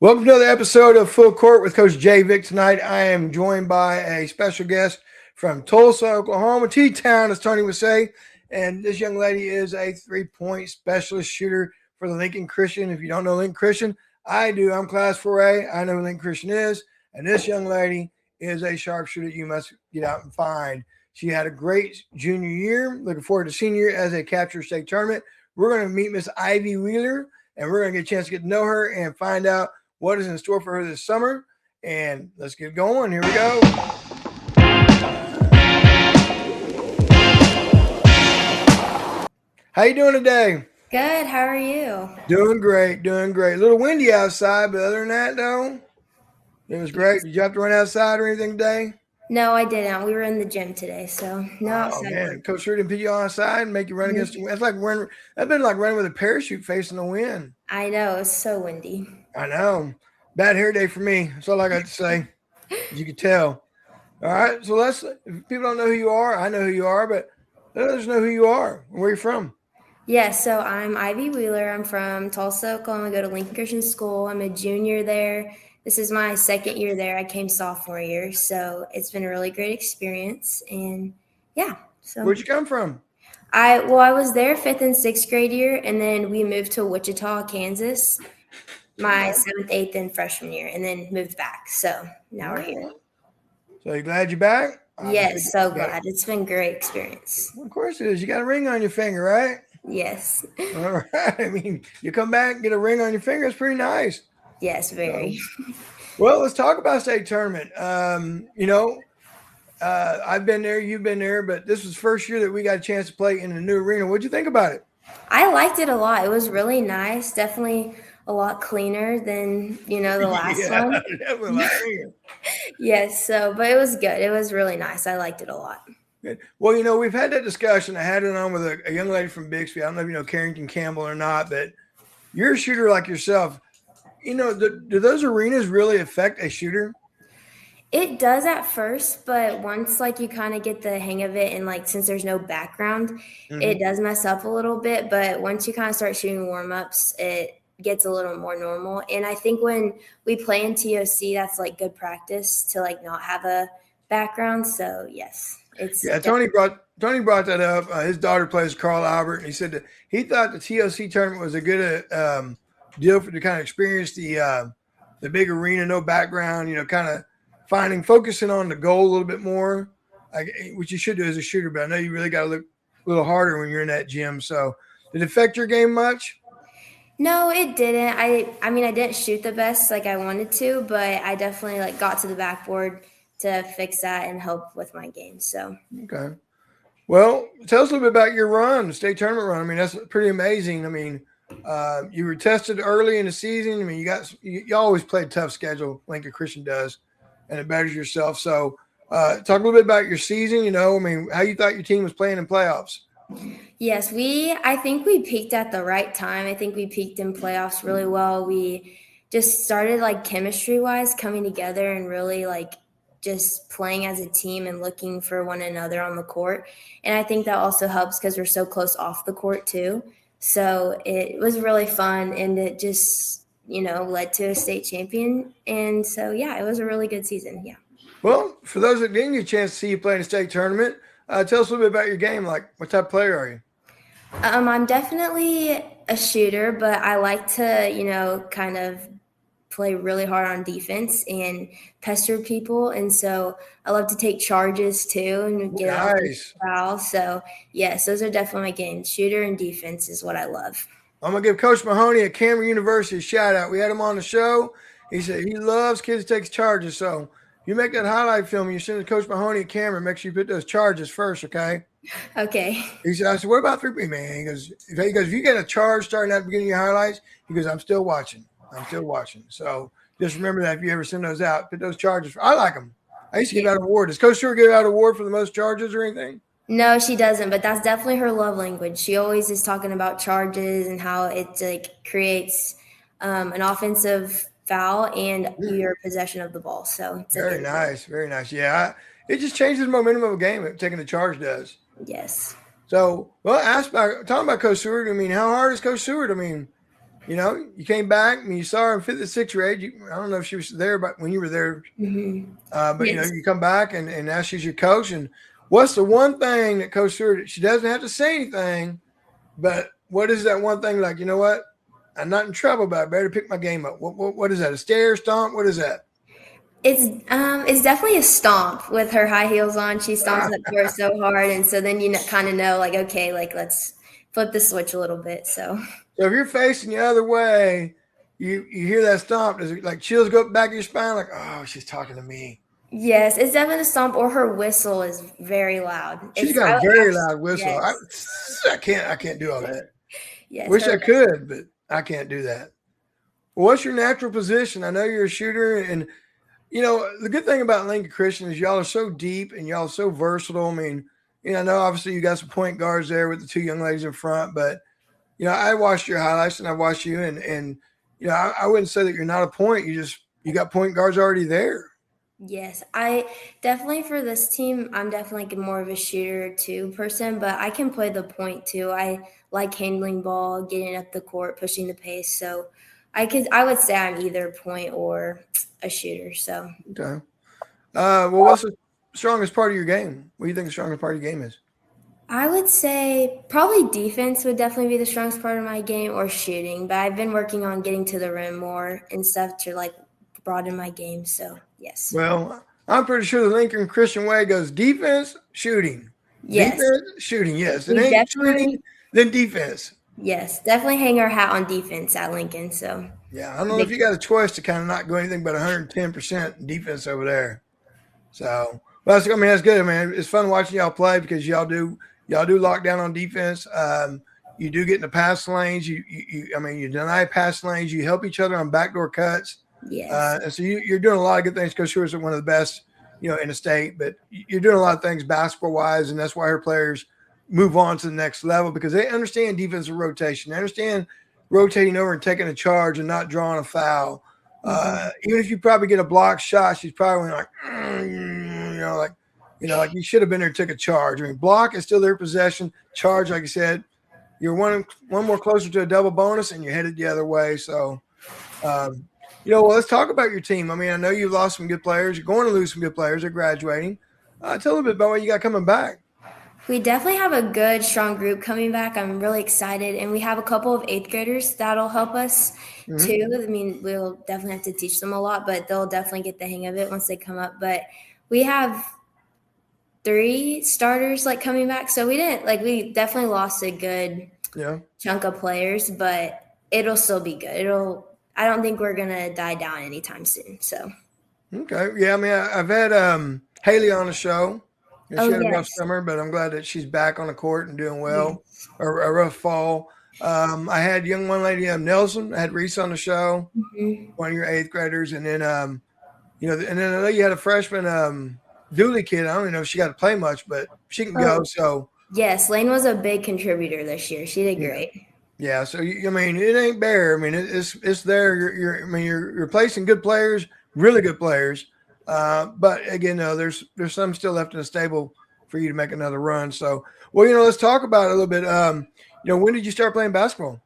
Welcome to another episode of Full Court with Coach JVick. Tonight, I am joined by a special guest from Tulsa, Oklahoma, T-Town, as Tony would say. And this young lady is a three-point specialist shooter for the Lincoln Christian. If you don't know Lincoln Christian, I do. I'm Class 4A. I know who Lincoln Christian is. And this young lady is a sharpshooter you must get out and find. She had a great junior year. Looking forward to senior year as a capture state tournament. We're going to meet Miss Ivey Wheeler, and we're going to get a chance to get to know her and find out what is in store for her this summer. And let's get going. Here we go. How you doing today? Good. How are you? Doing great. Doing great. A little windy outside, but other than that, though, it was great. Did you have to run outside or anything today? No, I didn't. We were in the gym today, so no outside. Oh, man. Coach Sure didn't put you outside and make you run against the wind. That's like running. That's been like running with a parachute facing the wind. I know. It's so windy. I know. Bad hair day for me. That's all I got to say. As you can tell. All right. So if people don't know who you are, I know who you are, but let others know who you are. Where are you from? Yeah, so I'm Ivy Wheeler. I'm from Tulsa, Oklahoma. I go to Lincoln Christian School. I'm a junior there. This is my second year there. I came sophomore year, so it's been a really great experience. And yeah. So where'd you come from? I was there 5th and 6th grade year, and then we moved to Wichita, Kansas, my 7th, 8th, and freshman year, and then moved back. So now we're here. So you glad you're back? Yes, so glad. It's been a great experience. Well, of course it is. You got a ring on your finger, right? Yes. All right. I mean, you come back and get a ring on your finger. It's pretty nice. Yes, very. Well, let's talk about state tournament. I've been there, you've been there, but this was the first year that we got a chance to play in a new arena. What'd you think about it? I liked it a lot. It was really nice. Definitely a lot cleaner than, the last one. Definitely a lot cleaner. Yes. But it was good. It was really nice. I liked it a lot. Good. Well, we've had that discussion. I had it on with a young lady from Bixby. I don't know if you know Carrington Campbell or not, but you're a shooter like yourself. Do those arenas really affect a shooter? It does at first, but once you kind of get the hang of it, and since there's no background, it does mess up a little bit. But once you kind of start shooting warm-ups, it gets a little more normal. And I think when we play in TOC, that's good practice to not have a background. So yes, it's Tony brought that up. His daughter plays Carl Albert, and he said that he thought the TOC tournament was a good deal to kind of experience the big arena, no background. Kind of focusing on the goal a little bit more, which you should do as a shooter. But I know you really got to look a little harder when you're in that gym. So, did it affect your game much? No, it didn't. I mean, I didn't shoot the best I wanted to, but I definitely got to the backboard to fix that and help with my game. So okay. Well, tell us a little bit about your run, state tournament run. I mean, that's pretty amazing. I mean, you were tested early in the season. I mean, you always play a tough schedule. Lincoln Christian does, and it betters yourself. So, talk a little bit about your season. I mean, how you thought your team was playing in playoffs. Yes, I think we peaked at the right time. I think we peaked in playoffs really well. We just started chemistry-wise coming together and really just playing as a team and looking for one another on the court. And I think that also helps because we're so close off the court too. So it was really fun, and it just, led to a state champion. And so, yeah, it was a really good season. Yeah. Well, for those that didn't get a chance to see you play in a state tournament, tell us a little bit about your game. What type of player are you? I'm definitely a shooter, but I like to, kind of play really hard on defense and pester people. And so I love to take charges too and get out of foul. So yes, those are definitely my games. Shooter and defense is what I love. I'm going to give Coach Mahoney at Cameron University a shout out. We had him on the show. He said he loves kids to take charges. So you make that highlight film and you send it to Coach Mahoney at Cameron, make sure you put those charges first. Okay. Okay. He said, I said, what about 3-point, man? He goes, if you get a charge starting at the beginning of your highlights, he goes, I'm still watching. So just remember that if you ever send those out, put those charges. I like them. I used to give out an award. Does Coach Stewart give out an award for the most charges or anything? No, she doesn't, but that's definitely her love language. She always is talking about charges and how it creates an offensive foul and your possession of the ball. So it's very nice. Yeah, it just changes the momentum of a game. Taking the charge does. Yes. So, talking about Coach Stewart. I mean, how hard is Coach Stewart? I mean, You came back and you saw her in fifth and sixth grade. I don't know if she was there, but when you were there, Mm-hmm. but Yes. you come back and now she's your coach. And what's the one thing that Coach Stewart? She doesn't have to say anything, but what is that one thing? Like, you know what? I'm not in trouble, but I better pick my game up. What is that? A stare stomp? What is that? It's definitely a stomp with her high heels on. She stomps that court so hard, and so then you kind of know, like, okay, like let's flip the switch a little bit. So if you're facing the other way, you hear that stomp. Does it like chills go up back of your spine? Like, oh, she's talking to me. yes, it's definitely a stomp. Or her whistle is very loud. She's got a very loud whistle. Yes, I can't do all that. yes. Wish I could, but I can't do that. What's your natural position? I know you're a shooter, and the good thing about Lincoln Christian is y'all are so deep and y'all are so versatile. I mean, I know obviously you got some point guards there with the two young ladies in front, but I watched your highlights and I watched you, and I wouldn't say that you're not a point. You got point guards already there. Yes, I definitely for this team, I'm definitely more of a shooter too person, but I can play the point too. I like handling ball, getting up the court, pushing the pace. So I would say I'm either point or a shooter. So Okay. Well, what's the strongest part of your game? What do you think the strongest part of your game is? I would say probably defense would definitely be the strongest part of my game or shooting, but I've been working on getting to the rim more and stuff to like broaden my game. So yes. Well, I'm pretty sure the Lincoln Christian way goes defense, shooting. Yes. Defense, shooting. Yes. It We ain't definitely shooting, then defense. Yes, definitely hang our hat on defense at Lincoln. So Yeah. I don't know if you got a choice to kind of not go anything but 110% defense over there. So, well, that's good, man. It's fun watching y'all play because y'all do lock down on defense. You do get in the pass lanes. You deny pass lanes. You help each other on backdoor cuts. yes. And so you're doing a lot of good things. Coach Stewart's one of the best, in the state. But you're doing a lot of things basketball wise, and that's why her players move on to the next level because they understand defensive rotation. They understand rotating over and taking a charge and not drawing a foul. Even if you probably get a block shot, she's probably like, like you should have been there and took a charge. I mean, block is still their possession. Charge, like I said, you're one more closer to a double bonus, and you're headed the other way. So, well, let's talk about your team. I mean, I know you've lost some good players. You're going to lose some good players. They're graduating. Tell a little bit about what you got coming back. We definitely have a good, strong group coming back. I'm really excited. And we have a couple of eighth graders that'll help us too. I mean, we'll definitely have to teach them a lot, but they'll definitely get the hang of it once they come up. But we have 3 starters coming back. So we definitely lost a good chunk of players, but it'll still be good. I don't think we're going to die down anytime soon. So. Okay. Yeah. I mean, I've had Haley on the show. She had a rough summer, but I'm glad that she's back on the court and doing well. Yes. A rough fall. I had one lady, Nelson. I had Reese on the show, one of your 8th graders, and then and then I know you had a freshman Dooley kid. I don't even know if she got to play much, but she can go. So yes, Lane was a big contributor this year. She did great. Yeah. So I mean, it ain't bare. I mean, it's there. You're replacing good players, really good players. But again, there's some still left in the stable for you to make another run. So, well, let's talk about it a little bit. When did you start playing basketball?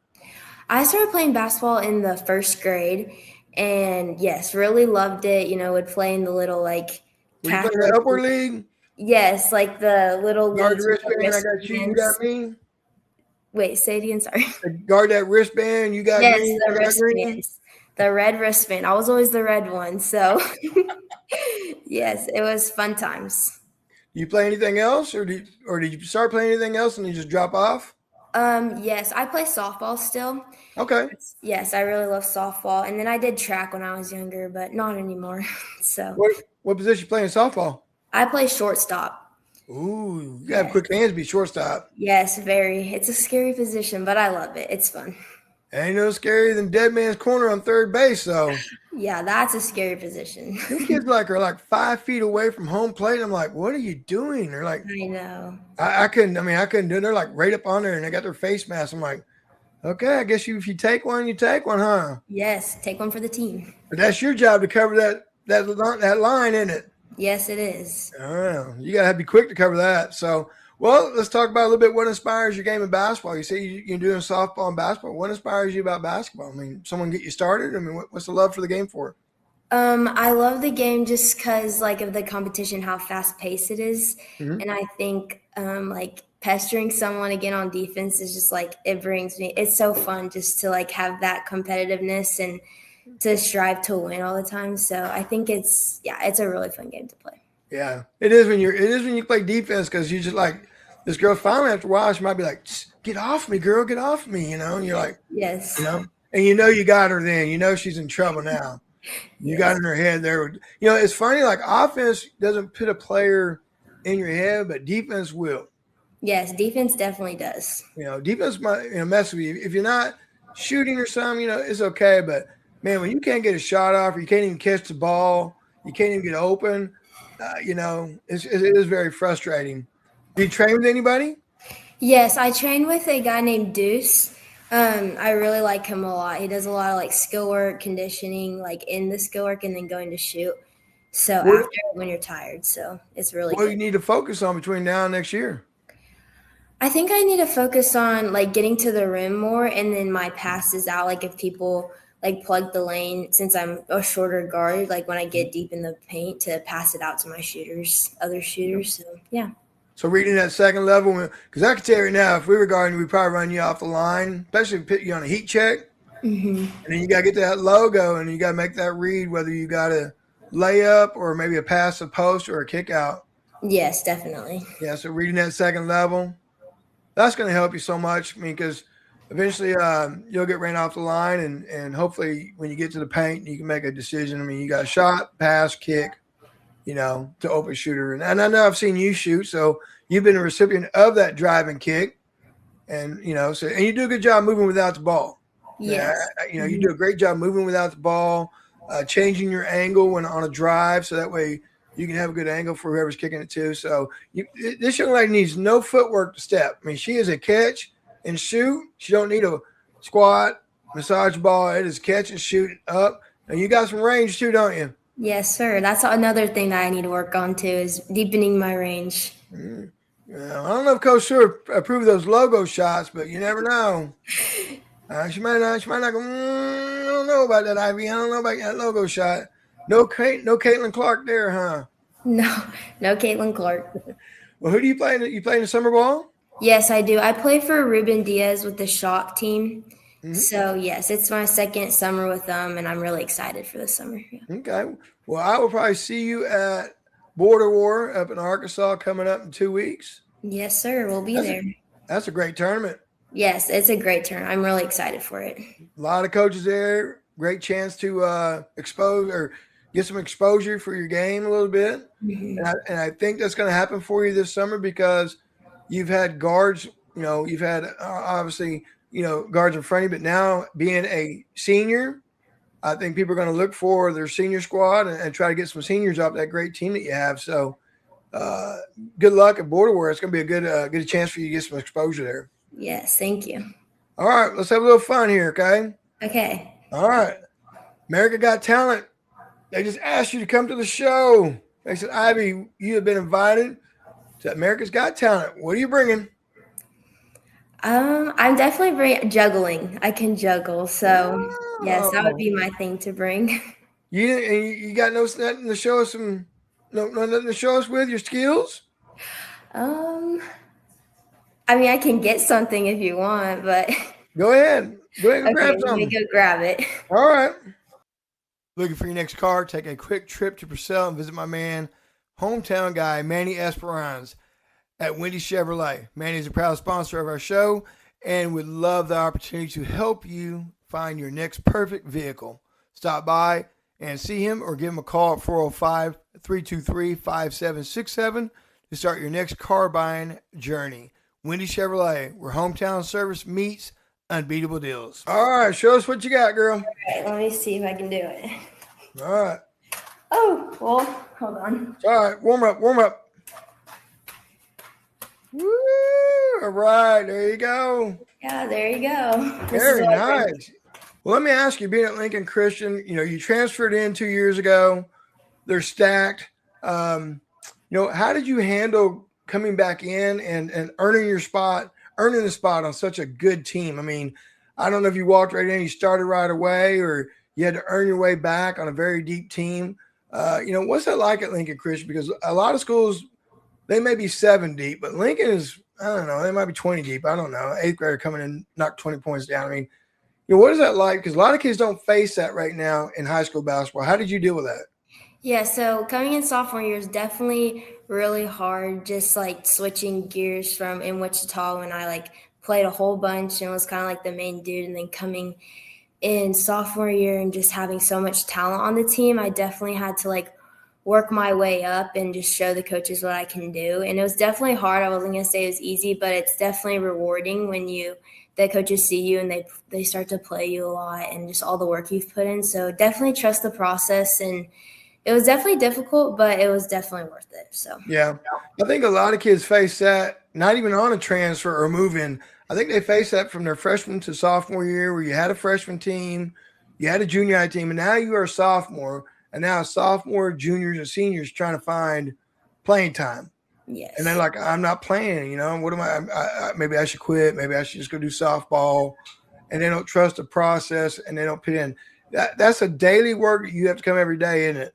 I started playing basketball in the 1st grade, and yes, really loved it. Would play in the little Were you playing the upward league? Yes, like the little guard the wristband. I got you. You got me. Wait, say it again. Sorry. Guard that wristband. You got yes, me. the wristbands. The red wristband. I was always the red one. So, yes, it was fun times. Do you play anything else, or did you start playing anything else and you just drop off? Yes, I play softball still. Okay. Yes, I really love softball, and then I did track when I was younger, but not anymore. So. What position you play in softball? I play shortstop. Ooh, you have quick hands to be shortstop. Yes, very. It's a scary position, but I love it. It's fun. Ain't no scarier than dead man's corner on third base, though. Yeah, that's a scary position. Them kids are 5 feet away from home plate. I'm like, what are you doing? They're like, I know. I couldn't do it. They're right up on there, and they got their face mask. I'm like, okay, I guess if you take one, you take one, huh? Yes, take one for the team. But that's your job to cover that line, isn't it? Yes, it is. Oh, you got to be quick to cover that. So, Well, let's talk about a little bit what inspires your game of basketball. You say you're doing softball and basketball. What inspires you about basketball? I mean, someone get you started? I mean, what's the love for the game for? I love the game just because, like, of the competition, how fast paced it is, Mm-hmm. and I think like pestering someone again on defense is just like it brings me. It's so fun just to like have that competitiveness and to strive to win all the time. So I think it's a really fun game to play. Yeah, it is when you play defense because you just like this girl. Finally, after a while, she might be like, "Get off me, girl, get off me," and you're like, Yes. and you got her. Then she's in trouble now. You got Yes. in her head there. It's funny. Like offense doesn't put a player in your head, but defense will. Yes, defense definitely does. Defense might mess with you if you're not shooting or something. It's okay, but man, when you can't get a shot off, or you can't even catch the ball, you can't even get open. It is very frustrating. Do you train with anybody? Yes, I train with a guy named Deuce. I really like him a lot. He does a lot of like skill work, conditioning, like in the skill work, and then going to shoot. So What, after when you're tired, so it's really what do good. you need to focus on between now and next year? I think I need to focus on like getting to the rim more, and then my passes out. Like if people like plug the lane, since I'm a shorter guard, like when I get deep in the paint, to pass it out to my other shooters. So yeah. So reading that second level, because I can tell you right now, if we were guarding, we'd probably run you off the line, especially put you on a heat check. Mm-hmm. And then you got to get that logo, and you got to make that read, whether you got a layup or maybe a pass, a post, or a kick out. Yes, definitely. Yeah, so reading that second level, that's going to help you so much. I mean, because eventually you'll get ran off the line, and hopefully when you get to the paint, you can make a decision. I mean, you got a shot, pass, kick, to open shooter. And I know I've seen you shoot, so you've been a recipient of that driving kick. And, and you do a good job moving without the ball. Yes. You do a great job moving without the ball, changing your angle when on a drive, so that way you can have a good angle for whoever's kicking it to. So this young lady needs no footwork to step. I mean, she is a catch and shoot. She don't need a squat, massage ball. It is catch and shoot up. And you got some range too, don't you? Yes, sir. That's another thing that I need to work on too, is deepening my range. Mm. Yeah, I don't know if Coach Stewart approved those logo shots, but you never know. She might not. Go, I don't know about that, Ivy. I don't know about that logo shot. No Caitlin Clark there, huh? No Caitlin Clark. Well, who do you play? You play in the summer ball? Yes, I do. I play for Ruben Diaz with the Shock team. Mm-hmm. So, yes, it's my second summer with them, and I'm really excited for this summer. Yeah. Okay. Well, I will probably see you at Border War up in Arkansas coming up in 2 weeks. Yes, sir. We'll be there. That's a great tournament. Yes, it's a great tournament. I'm really excited for it. A lot of coaches there. Great chance to expose or get some exposure for your game a little bit. Mm-hmm. And I think that's going to happen for you this summer because you've had guards, you've had obviously, guards in front of you, but now being a senior, I think people are going to look for their senior squad and try to get some seniors off that great team that you have. So good luck at Border War. It's going to be a good chance for you to get some exposure there. Yes, thank you. All right, let's have a little fun here, okay? Okay. All right. America Got Talent. They just asked you to come to the show. They said, Ivy, you have been invited to America's Got Talent. What are you bringing? I'm definitely juggling. I can juggle, so yes, that would be my thing to bring. You got nothing to show us nothing to show us with your skills? I mean, I can get something if you want, but Go ahead and grab let something. me go grab it. All right. Looking for your next car? Take a quick trip to Purcell and visit my man, hometown guy, Manny Esperance at Wendy Chevrolet. Manny is a proud sponsor of our show and would love the opportunity to help you find your next perfect vehicle. Stop by and see him or give him a call at 405-323-5767 to start your next car buying journey. Wendy Chevrolet, where hometown service meets unbeatable deals. All right, show us what you got, girl. All right, let me see if I can do it. All right. Oh, well, hold on. All right, warm up. Woo! All right, there you go. Yeah, there you go. Very nice. Well, let me ask you, being at Lincoln Christian, you transferred in 2 years ago. They're stacked. How did you handle coming back in and earning the spot on such a good team? I mean, I don't know if you walked right in, you started right away, or you had to earn your way back on a very deep team. What's that like at Lincoln Christian? Because a lot of schools, they may be 7 deep, but Lincoln is, I don't know, they might be 20 deep. I don't know. 8th grader coming in, knock 20 points down. I mean, what is that like? Because a lot of kids don't face that right now in high school basketball. How did you deal with that? Yeah, so coming in sophomore year is definitely really hard, just like switching gears from in Wichita when I like played a whole bunch and was kind of like the main dude, and then coming in sophomore year and just having so much talent on the team, I definitely had to like work my way up and just show the coaches what I can do. And it was definitely hard. I wasn't going to say it was easy, but it's definitely rewarding when the coaches see you and they start to play you a lot and just all the work you've put in. So definitely trust the process, and it was definitely difficult, but it was definitely worth it. So yeah, I think a lot of kids face that, not even on a transfer or move in. I think they face that from their freshman to sophomore year, where you had a freshman team, you had a junior high team, and now you are a sophomore, and now sophomore, juniors, and seniors trying to find playing time. yes. And they're like, I'm not playing, what am maybe I should quit. Maybe I should just go do softball. And they don't trust the process, and they don't put in. That's a daily work that you have to come every day, isn't it?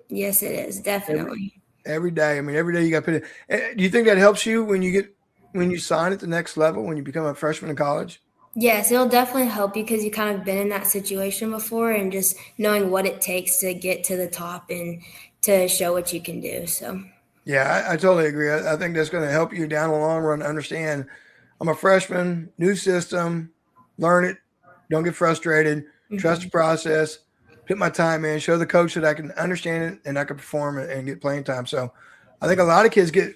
Yes, it is. Definitely. Every day. I mean, every day you got to put in. Do you think that helps you when you sign at the next level, when you become a freshman in college? Yes, it'll definitely help you because you kind of been in that situation before, and just knowing what it takes to get to the top and to show what you can do. So Yeah, I totally agree. I think that's going to help you down the long run to understand I'm a freshman, new system, learn it, don't get frustrated, trust the process, put my time in, show the coach that I can understand it and I can perform it and get playing time. So I think a lot of kids get,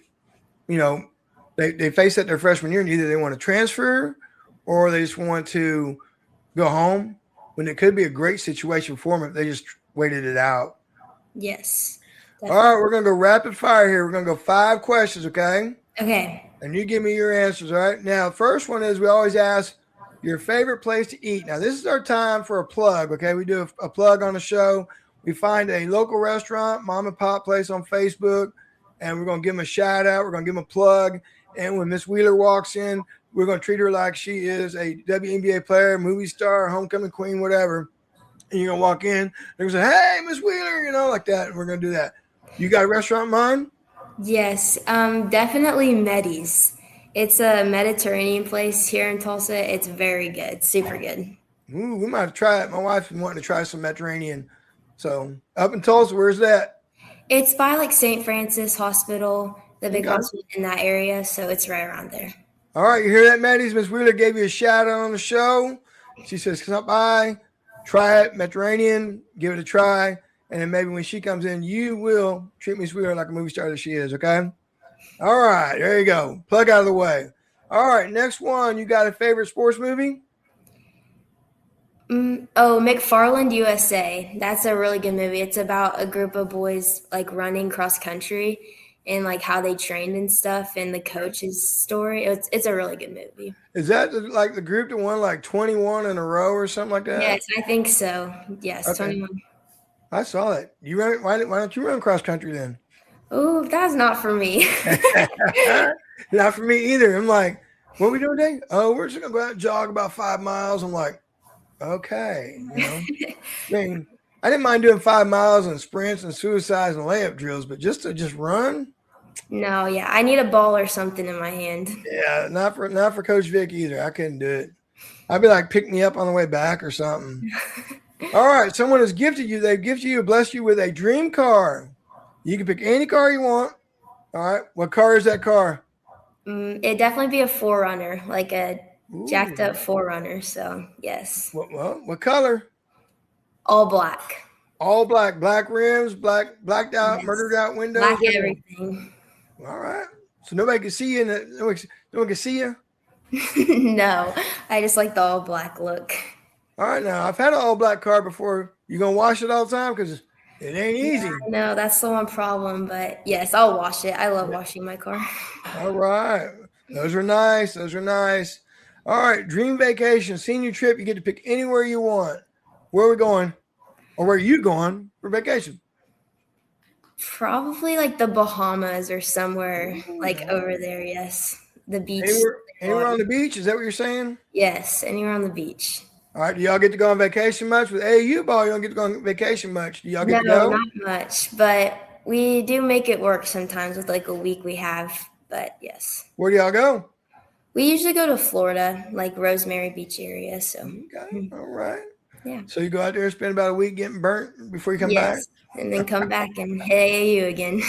they face that their freshman year, and either they want to transfer or they just want to go home, when it could be a great situation for them if they just waited it out. yes. All right, we're going to go rapid fire here. We're going to go 5 questions, okay? Okay. And you give me your answers, all right? Now, first one is we always ask your favorite place to eat. Now, this is our time for a plug, okay? We do a plug on the show. We find a local restaurant, mom and pop place on Facebook, and we're going to give them a shout out. We're going to give them a plug. And when Miss Wheeler walks in, we're going to treat her like she is a WNBA player, movie star, homecoming queen, whatever. And you're going to walk in, they're going to say, hey, Miss Wheeler, like that. And we're going to do that. You got a restaurant in mind? Yes, definitely Medis. It's a Mediterranean place here in Tulsa. It's very good, super good. Ooh, we might have to try it. My wife's been wanting to try some Mediterranean. So up in Tulsa, where's that? It's by like St. Francis Hospital, the big Okay. hospital in that area, so it's right around there. All right, you hear that, Maddie's? Miss Wheeler gave you a shout out on the show. She says, come by, try it, Mediterranean, give it a try. And then maybe when she comes in, you will treat Miss Wheeler like a movie star that she is, okay? All right, there you go. Plug out of the way. All right, next one. You got a favorite sports movie? McFarland USA. That's a really good movie. It's about a group of boys like running cross country and like how they trained and stuff, and the coach's story. It's a really good movie. Is that like the group that won like 21 in a row or something like that? Yes, I think so. Yes, Okay. 21. I saw it. You run? Why don't you run cross country then? Oh, that's not for me. Not for me either. I'm like, what are we doing today? Oh, we're just gonna go out and jog about 5 miles. I'm like, okay, I mean, I didn't mind doing 5 miles and sprints and suicides and layup drills, but just to run. No, yeah, I need a ball or something in my hand. Yeah, not for Coach Vick either. I couldn't do it. I'd be like, pick me up on the way back or something. All right, someone has gifted you. They've gifted you, blessed you with a dream car. You can pick any car you want. All right, what car is that car? It'd definitely be a 4Runner, like a jacked Ooh. up 4Runner. So yes, What color? all black. All black, black rims, blacked out, Yes. murdered out windows. Black everything. All right, so nobody can see you. No one can see you. No, I just like the all black look. All right, now I've had an all black car before. You gonna wash it all the time because it ain't easy. No, that's the one problem. But yes, I'll wash it. I love washing my car. All right, those are nice. Those are nice. All right, dream vacation, senior trip. You get to pick anywhere you want. Where are we going, or where are you going for vacation? Probably like the Bahamas or somewhere like over Nice. there. Yes, the beach. Anywhere on the beach? Is that what you're saying? Yes, anywhere on the beach. All right. Do y'all get to go on vacation much with AAU ball? You don't get to go on vacation much. Do y'all get No, to go? not much, but we do make it work sometimes with like a week we have. But yes, Where do y'all go? we usually go to Florida, like Rosemary Beach area. So Okay. All right. yeah, So you go out there and spend about a week getting burnt before you come back? yes, and then come back and hit AAU again.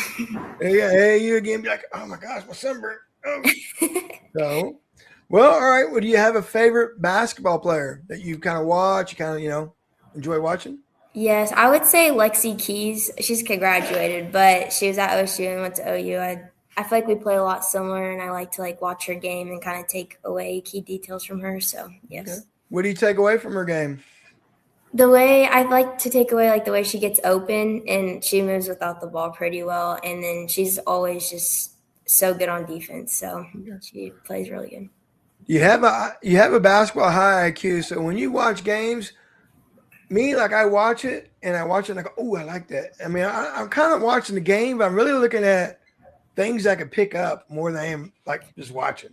Yeah, AAU again. Be like, oh my gosh, my sunburn. Oh. So, well, all right. Well, do you have a favorite basketball player that you kind of watch, you kind of, enjoy watching? Yes, I would say Lexi Keys. She's graduated, but she was at OSU and went to OU. I feel like we play a lot similar, and I like to like watch her game and kind of take away key details from her. So yes, Okay. What do you take away from her game? the way I like to take away like the way she gets open and she moves without the ball pretty well, and then she's always just so good on defense. So she plays really good. You have a basketball high IQ, so when you watch games, me like I watch it and I go, oh, I like that. I mean, I'm kind of watching the game, but I'm really looking at things I could pick up more than I am like just watching.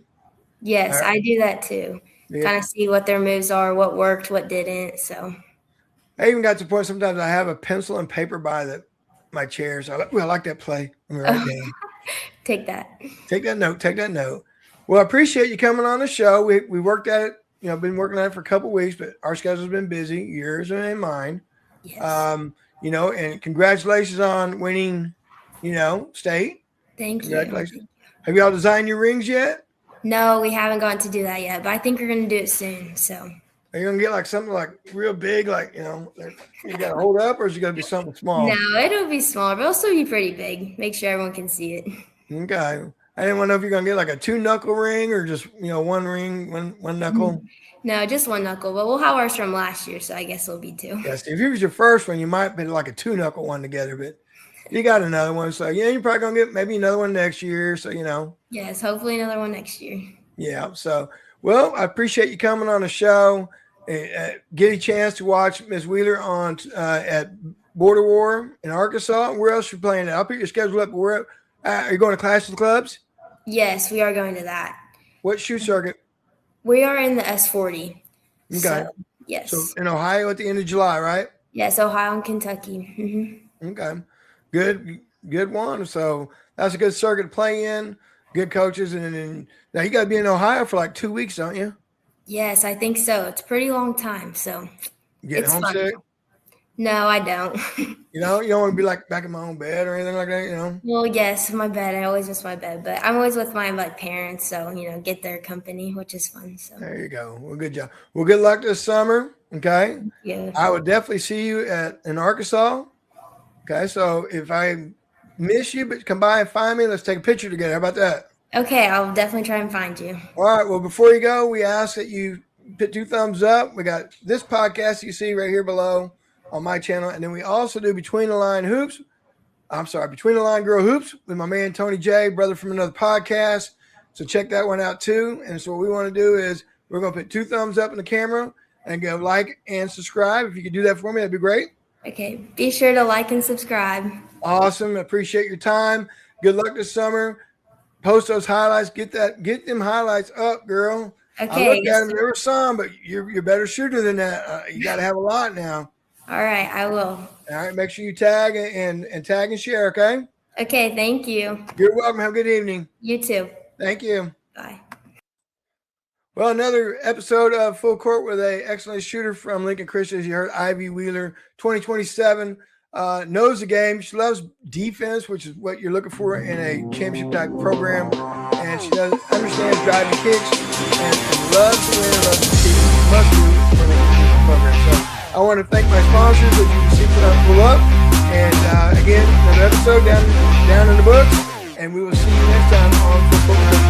Yes, I do that too. Yeah. Kind of see what their moves are, what worked, what didn't. So I even got to the point sometimes I have a pencil and paper by my chair. So I like that play. Let me write it down. take that. Take that note. Take that note. Well, I appreciate you coming on the show. We worked at it. Been working on it for a couple of weeks, but our schedule's been busy, yours and mine. Yes. And congratulations on winning, state. Thank you. Congratulations. Have y'all designed your rings yet? No, we haven't gotten to do that yet, but I think we're going to do it soon. So Are you gonna get like something like real big, like you gotta hold up, or is it gonna be something small? no, it'll be small, but it'll still be pretty big. Make sure everyone can see it. Okay. I didn't want to know if you're gonna get like a 2-knuckle ring or just one ring, one knuckle. No, just one knuckle, but we'll have ours from last year, so I guess it'll be 2. Yes, if it was your first one, you might be like a 2-knuckle one together, but you got another one, so you're probably gonna get maybe another one next year. So Yes, hopefully another one next year. Yeah. So well, I appreciate you coming on the show. Get a chance to watch Ms. Wheeler on at Border War in Arkansas. Where else are you playing at? I'll put your schedule up. Where are you going to Clash of the Clubs? Yes, we are going to that. What shoe circuit? We are in the S40. Okay. So, yes. So in Ohio at the end of July, right? Yes, Ohio and Kentucky. Okay. Good one. So that's a good circuit to play in. Good coaches. And now you got to be in Ohio for like 2 weeks, don't you? Yes, I think so. It's a pretty long time. So You get homesick? Fun. No, I don't. You don't want to be like back in my own bed or anything like that, Well, yes, my bed. I always miss my bed, but I'm always with my parents, so get their company, which is fun. So there you go. Well, good job. Well, good luck this summer. Okay. Yeah. I would definitely see you in Arkansas. Okay. So if I miss you, but come by and find me, let's take a picture together. How about that? Okay, I'll definitely try and find you. All right. Well, before you go, we ask that you put 2 thumbs up. We got this podcast you see right here below on my channel. And then we also do Between the Line Girl Hoops with my man, Tony J, brother from another podcast. So check that one out too. And so what we want to do is we're going to put 2 thumbs up in the camera and go like and subscribe. If you could do that for me, that'd be great. Okay. Be sure to like and subscribe. Awesome. Appreciate your time. Good luck this summer. Post those highlights. Get them highlights up, girl. Okay. I looked at them. There were some, but you're a better shooter than that. You got to have a lot now. All right, I will. All right, make sure you tag and tag and share, okay? Okay, thank you. You're welcome. Have a good evening. You too. Thank you. Bye. Well, another episode of Full Court with an excellent shooter from Lincoln Christian, as you heard, Ivy Wheeler, 2027, knows the game. She loves defense, which is what you're looking for in a championship-type program. And she understands driving kicks and loves to win, loves to see. Must do for the program. So I want to thank my sponsors that you can see pull up. And again, another episode down in the books. And we will see you next time on Full Court.